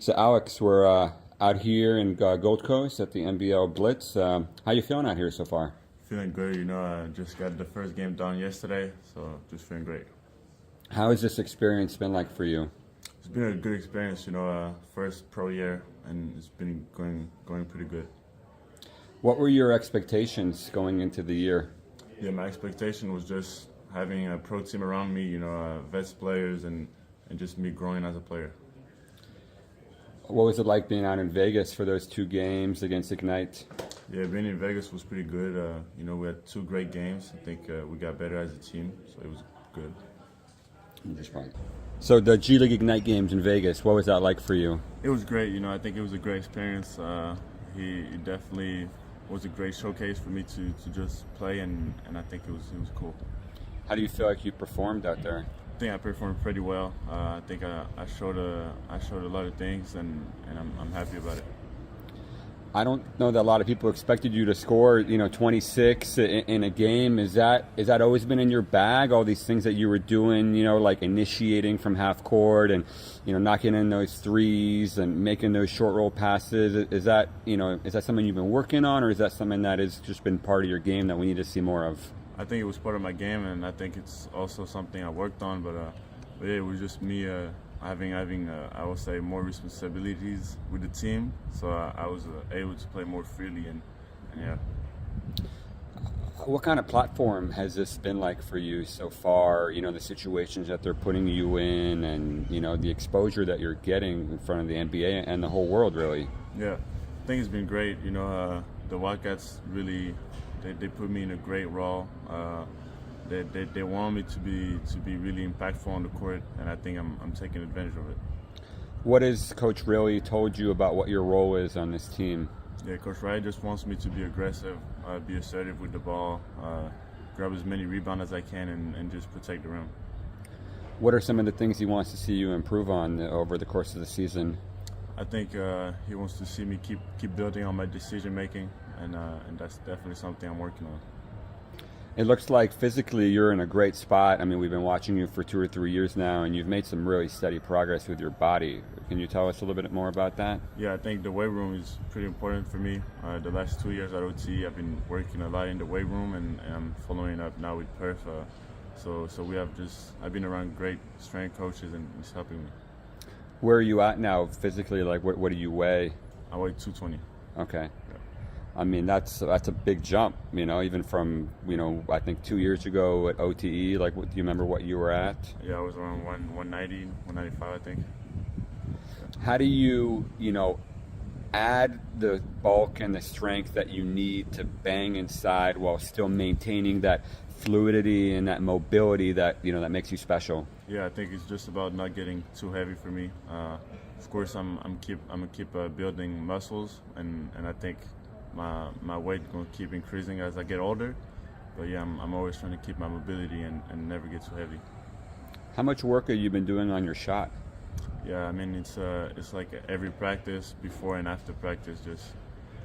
So Alex, we're out here in Gold Coast at the NBL Blitz. How you feeling out here so far? Feeling good, I just got the first game done yesterday, so just feeling great. How has this experience been like for you? It's been a good experience, first pro year, and it's been going pretty good. What were your expectations going into the year? Yeah, my expectation was just having a pro team around me, vets players, and just me growing as a player. What was it like being out in Vegas for those 2 games against Ignite? Yeah, being in Vegas was pretty good. We had 2 great games. I think we got better as a team, so it was good. So the G League Ignite games in Vegas, what was that like for you? It was great. I think it was a great experience. He definitely was a great showcase for me to just play, and I think it was cool. How do you feel like you performed out there? I think I performed pretty well. I think I showed a lot of things, and I'm happy about it. I don't know that a lot of people expected you to score, 26 in a game. Is that always been in your bag? All these things that you were doing, like initiating from half court and, knocking in those threes and making those short roll passes. Is that something you've been working on, or is that something that has just been part of your game that we need to see more of? I think it was part of my game, and I think it's also something I worked on. But yeah, it was just me having I would say more responsibilities with the team, so I was able to play more freely and yeah. What kind of platform has this been like for you so far? The situations that they're putting you in, and the exposure that you're getting in front of the NBA and the whole world, really. Yeah, I think it's been great. The Wildcats really. They put me in a great role. They want me to be really impactful on the court, and I think I'm taking advantage of it. What has Coach really told you about what your role is on this team? Yeah, Coach Wright just wants me to be aggressive, be assertive with the ball, grab as many rebounds as I can, and just protect the rim. What are some of the things he wants to see you improve on over the course of the season? I think he wants to see me keep building on my decision making, and that's definitely something I'm working on. It looks like physically you're in a great spot. I mean, we've been watching you for 2 or 3 years now, and you've made some really steady progress with your body. Can you tell us a little bit more about that? Yeah, I think the weight room is pretty important for me. The last 2 years at OT, I've been working a lot in the weight room, and I'm following up now with Perf. So I've been around great strength coaches, and it's helping me. Where are you at now physically? Like, what do you weigh? I weigh 220. Okay. Yeah. I mean, that's a big jump, even from, I think 2 years ago at OTE. Like, do you remember what you were at? Yeah, I was around 190, 195, I think. Yeah. How do you, add the bulk and the strength that you need to bang inside while still maintaining that fluidity and that mobility that, that makes you special? Yeah, I think it's just about not getting too heavy for me. Of course, I'm gonna keep building muscles, and I think my weight gonna keep increasing as I get older. But yeah, I'm always trying to keep my mobility and never get too heavy. How much work have you been doing on your shot? Yeah, I mean it's like every practice, before and after practice, just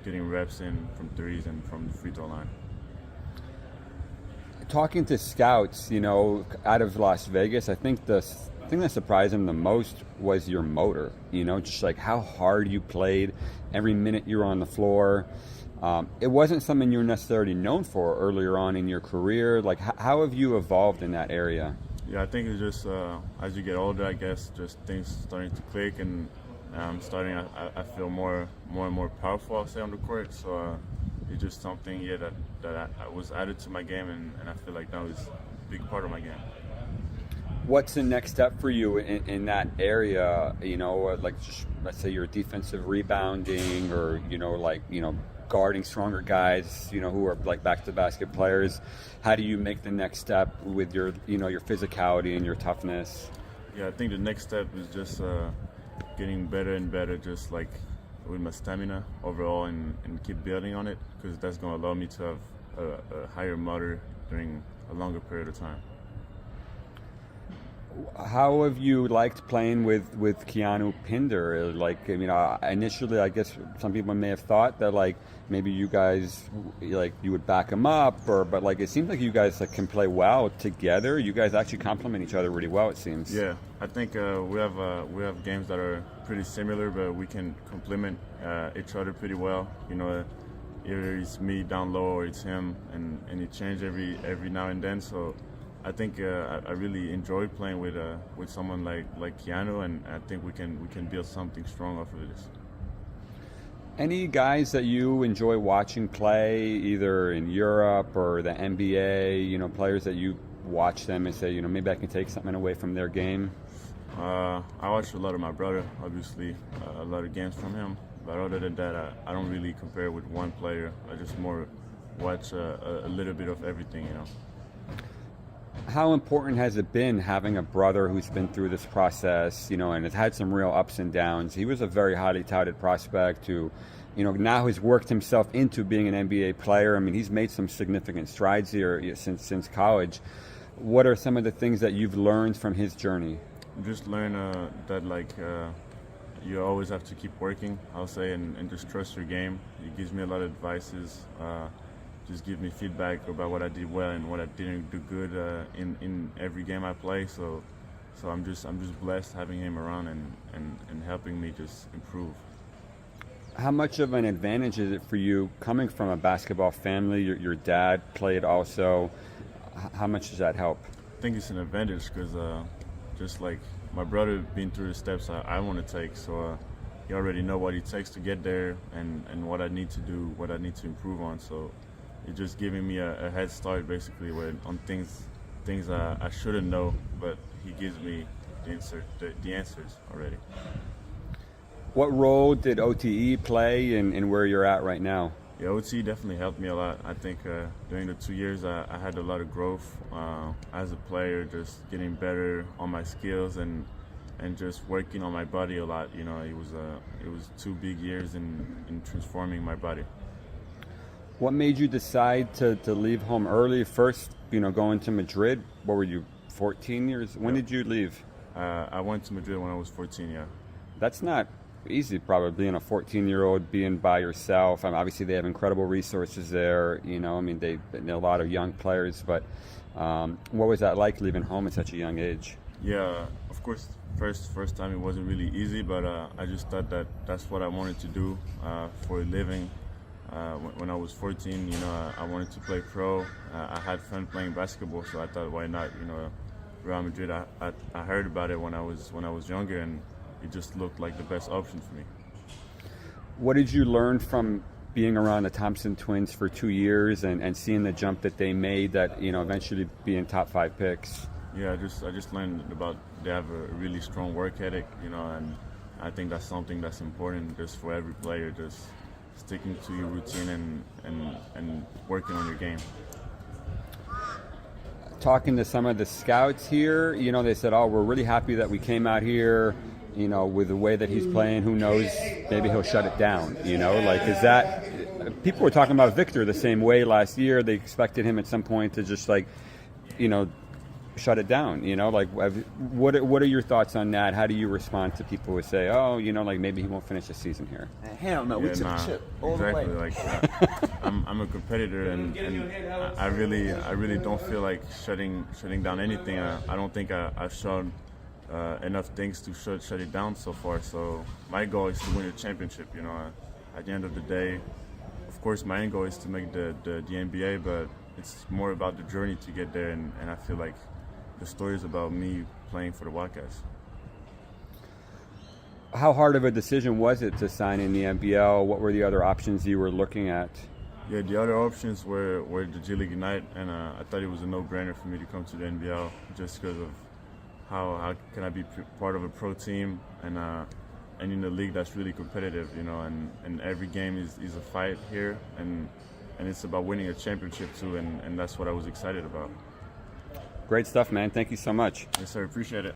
getting reps in from threes and from the free throw line. Talking to scouts, out of Las Vegas, I think the thing that surprised them the most was your motor. Just like how hard you played every minute you were on the floor. It wasn't something you were necessarily known for earlier on in your career. Like, how have you evolved in that area? Yeah, I think it's just as you get older, I guess, just things starting to click, and I feel more and more powerful, I'll say, on the court. So it's just something, that I was added to my game, and I feel like now it's a big part of my game. What's the next step for you in that area? Like, just let's say you're defensive rebounding, or guarding stronger guys, who are like back to basket players. How do you make the next step with your, your physicality and your toughness? Yeah, I think the next step is just getting better and better, just like with my stamina overall, and keep building on it, because that's going to allow me to have a higher motor during a longer period of time. How have you liked playing with Keanu Pinder? Initially, I guess some people may have thought that maybe you guys you would back him up, but it seems like you guys can play well together. You guys actually complement each other really well, it seems. Yeah, I think we have games that are pretty similar, but we can complement each other pretty well. You know, either it's me down low or it's him, and he change every now and then. So I think I really enjoy playing with someone like Keanu, and I think we can build something strong off of this. Any guys that you enjoy watching play, either in Europe or the NBA? You know, players that you watch them and say, you know, maybe I can take something away from their game. I watch a lot of my brother, obviously, a lot of games from him. But other than that, I don't really compare with one player. I just more watch a little bit of everything, you know. How important has it been having a brother who's been through this process, you know, and has had some real ups and downs? He was a very highly touted prospect who, you know, now has worked himself into being an NBA player. I mean, he's made some significant strides here since college. What are some of the things that you've learned from his journey? Just learn that, like, you always have to keep working, I'll say, and just trust your game. He gives me a lot of advices. Just give me feedback about what I did well and what I didn't do good in every game I play. So I'm just blessed having him around and helping me just improve. How much of an advantage is it for you coming from a basketball family? Your dad played also. How much does that help? I think it's an advantage because just like my brother been through the steps I want to take, so he already know what it takes to get there and what I need to do, what I need to improve on. So it's just giving me a head start basically on things I shouldn't know, but he gives me the answers already. What role did OTE play in where you're at right now? Yeah, OT definitely helped me a lot. I think during the 2 years I had a lot of growth as a player, just getting better on my skills and just working on my body a lot. You know, it was 2 big years in transforming my body. What made you decide to leave home early? First, you know, going to Madrid. What were you, 14 years? When did you leave? I went to Madrid when I was 14, yeah. That's not easy, probably, being a 14-year-old, being by yourself. I mean, obviously, they have incredible resources there. You know, I mean, they know a lot of young players. But what was that like, leaving home at such a young age? Yeah, of course, first time it wasn't really easy, but I just thought that's what I wanted to do for a living. When I was 14, you know, I wanted to play pro. I had fun playing basketball, so I thought, why not? You know, Real Madrid. I heard about it when I was younger, and it just looked like the best option for me. What did you learn from being around the Thompson twins for 2 years and seeing the jump that they made, that, you know, eventually being top 5 picks? Yeah, I just learned about they have a really strong work ethic, you know, and I think that's something that's important just for every player, just sticking to your routine and working on your game. Talking to some of the scouts here, you know, they said, oh, we're really happy that we came out here, you know, with the way that he's playing. Who knows, maybe he'll shut it down, you know? Like, is that, people were talking about Victor the same way last year. They expected him at some point to just, like, you know, shut it down, you know? Like, what are your thoughts on that? How do you respond to people who say, oh, you know, like, maybe he won't finish the season here? Hell no, we took the chip all exactly, the way. Like, I'm a competitor, and I really don't feel like shutting down anything. I don't think I've shown enough things to shut it down so far. So my goal is to win a championship. You know, at the end of the day, of course, my end goal is to make the NBA, but it's more about the journey to get there. And I feel like the story is about me playing for the Wildcats. How hard of a decision was it to sign in the NBL? What were the other options you were looking at? Yeah, the other options were the G League Ignite, and I thought it was a no-brainer for me to come to the NBL just because of how can I be part of a pro team and in a league that's really competitive, you know, and every game is a fight here, and it's about winning a championship too, and that's what I was excited about. Great stuff, man. Thank you so much. Yes, sir. Appreciate it.